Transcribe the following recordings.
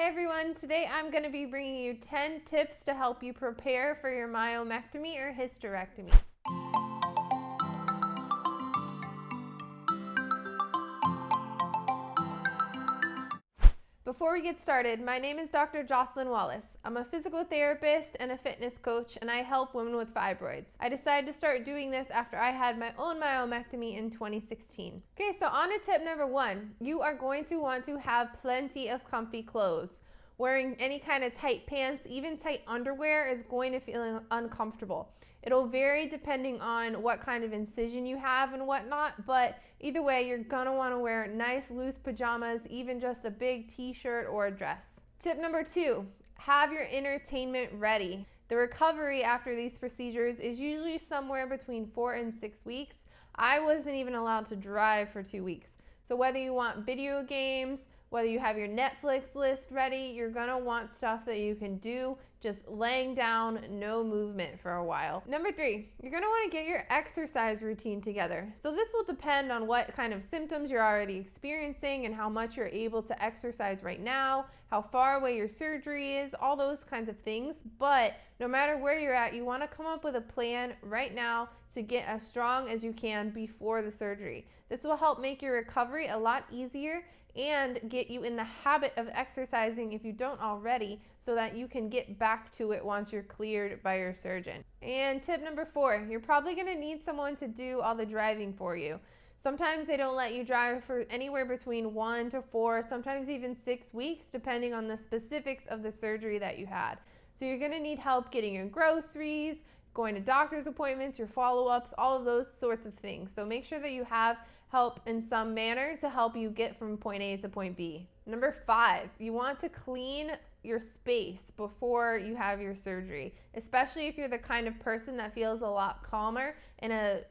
Hey everyone, today I'm going to be bringing you 10 tips to help you prepare for your myomectomy or hysterectomy. Before we get started, my name is Dr. Jocelyn Wallace. I'm a physical therapist and a fitness coach, and I help women with fibroids. I decided to start doing this after I had my own myomectomy in 2016. Okay, so on to tip number 1. You are going to want to have plenty of comfy clothes. Wearing any kind of tight pants, even tight underwear, is going to feel uncomfortable. It'll vary depending on what kind of incision you have and whatnot, but either way, you're gonna wanna wear nice loose pajamas, even just a big t-shirt or a dress. Tip number 2, have your entertainment ready. The recovery after these procedures is usually somewhere between 4 and 6 weeks. I wasn't even allowed to drive for 2 weeks. So whether you want video games, whether you have your Netflix list ready, you're gonna want stuff that you can do just laying down, no movement for a while. Number 3, you're gonna wanna get your exercise routine together. So this will depend on what kind of symptoms you're already experiencing and how much you're able to exercise right now, how far away your surgery is, all those kinds of things. But no matter where you're at, you wanna come up with a plan right now to get as strong as you can before the surgery. This will help make your recovery a lot easier and get you in the habit of exercising if you don't already, so that you can get back to it once you're cleared by your surgeon. And tip number 4, you're probably gonna need someone to do all the driving for you. Sometimes they don't let you drive for anywhere between 1 to 4, sometimes even 6 weeks, depending on the specifics of the surgery that you had. So you're gonna need help getting your groceries, going to doctor's appointments, your follow-ups, all of those sorts of things. So make sure that you have help in some manner to help you get from point A to point B. Number 5, you want to clean your space before you have your surgery, especially if you're the kind of person that feels a lot calmer in a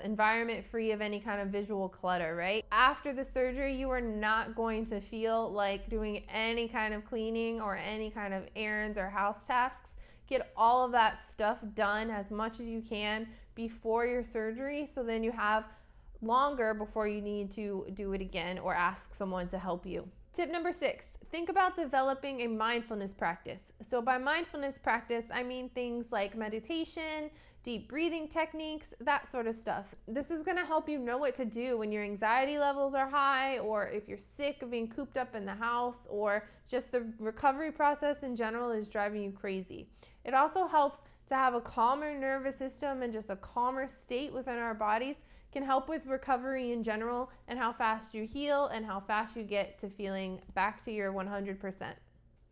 environment free of any kind of visual clutter, right? After the surgery, you are not going to feel like doing any kind of cleaning or any kind of errands or house tasks. Get all of that stuff done as much as you can before your surgery, so then you have longer before you need to do it again or ask someone to help you. Tip number 6, think about developing a mindfulness practice. So by mindfulness practice, I mean things like meditation, deep breathing techniques, that sort of stuff. This is gonna help you know what to do when your anxiety levels are high, or if you're sick of being cooped up in the house, or just the recovery process in general is driving you crazy. It also helps to have a calmer nervous system, and just a calmer state within our bodies can help with recovery in general and how fast you heal and how fast you get to feeling back to your 100%.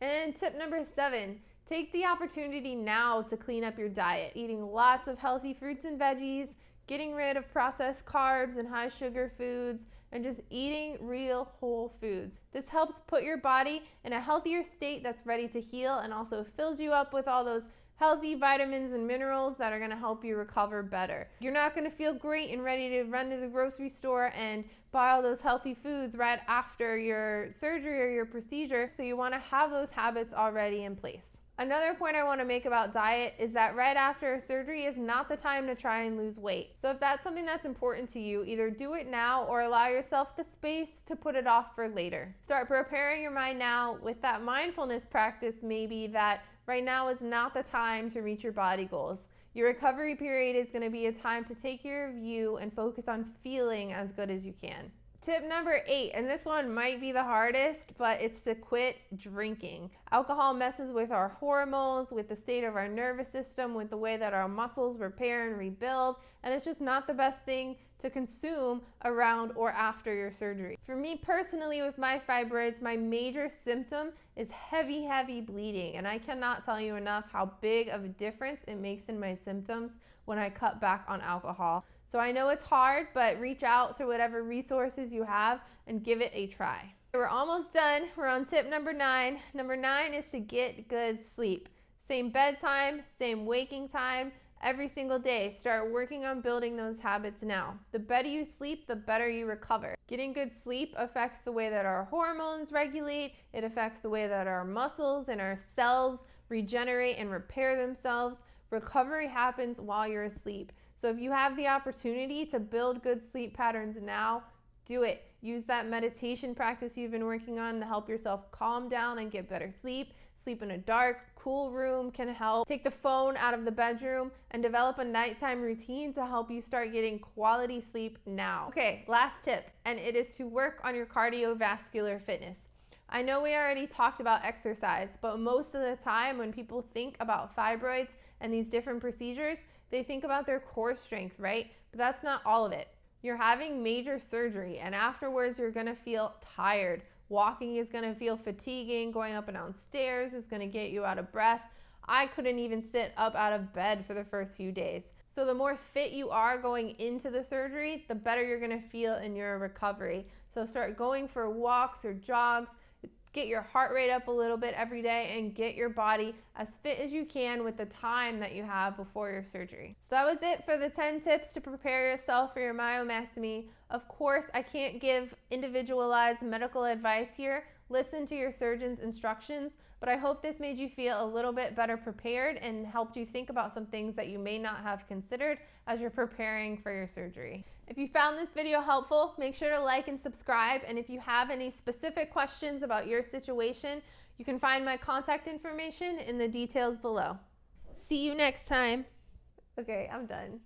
And tip number 7, take the opportunity now to clean up your diet, eating lots of healthy fruits and veggies, getting rid of processed carbs and high sugar foods, and just eating real whole foods. This helps put your body in a healthier state that's ready to heal, and also fills you up with all those healthy vitamins and minerals that are gonna help you recover better. You're not gonna feel great and ready to run to the grocery store and buy all those healthy foods right after your surgery or your procedure, so you wanna have those habits already in place. Another point I wanna make about diet is that right after a surgery is not the time to try and lose weight. So if that's something that's important to you, either do it now or allow yourself the space to put it off for later. Start preparing your mind now with that mindfulness practice, maybe that right now is not the time to reach your body goals. Your recovery period is going to be a time to take care of you and focus on feeling as good as you can. Tip number 8, and this one might be the hardest, but it's to quit drinking. Alcohol messes with our hormones, with the state of our nervous system, with the way that our muscles repair and rebuild, and it's just not the best thing to consume around or after your surgery. For me personally, with my fibroids, my major symptom is heavy bleeding, and I cannot tell you enough how big of a difference it makes in my symptoms when I cut back on alcohol. So I know it's hard, but reach out to whatever resources you have and give it a try. We're almost done. We're on tip number 9. Number 9 is to get good sleep. Same bedtime, same waking time, every single day. Start working on building those habits now. The better you sleep, the better you recover. Getting good sleep affects the way that our hormones regulate. It affects the way that our muscles and our cells regenerate and repair themselves. Recovery happens while you're asleep. So if you have the opportunity to build good sleep patterns now, do it. Use that meditation practice you've been working on to help yourself calm down and get better sleep. Sleep in a dark, cool room can help. Take the phone out of the bedroom and develop a nighttime routine to help you start getting quality sleep now. Okay, last tip, and it is to work on your cardiovascular fitness. I know we already talked about exercise, but most of the time when people think about fibroids and these different procedures, they think about their core strength, right? But that's not all of it. You're having major surgery, and afterwards you're gonna feel tired. Walking is gonna feel fatiguing. Going up and down stairs is gonna get you out of breath. I couldn't even sit up out of bed for the first few days. So the more fit you are going into the surgery, the better you're gonna feel in your recovery. So start going for walks or jogs. Get your heart rate up a little bit every day and get your body as fit as you can with the time that you have before your surgery. So that was it for the 10 tips to prepare yourself for your myomectomy. Of course, I can't give individualized medical advice here. Listen to your surgeon's instructions, but I hope this made you feel a little bit better prepared and helped you think about some things that you may not have considered as you're preparing for your surgery. If you found this video helpful, make sure to like and subscribe. And if you have any specific questions about your situation, you can find my contact information in the details below. See you next time. Okay, I'm done.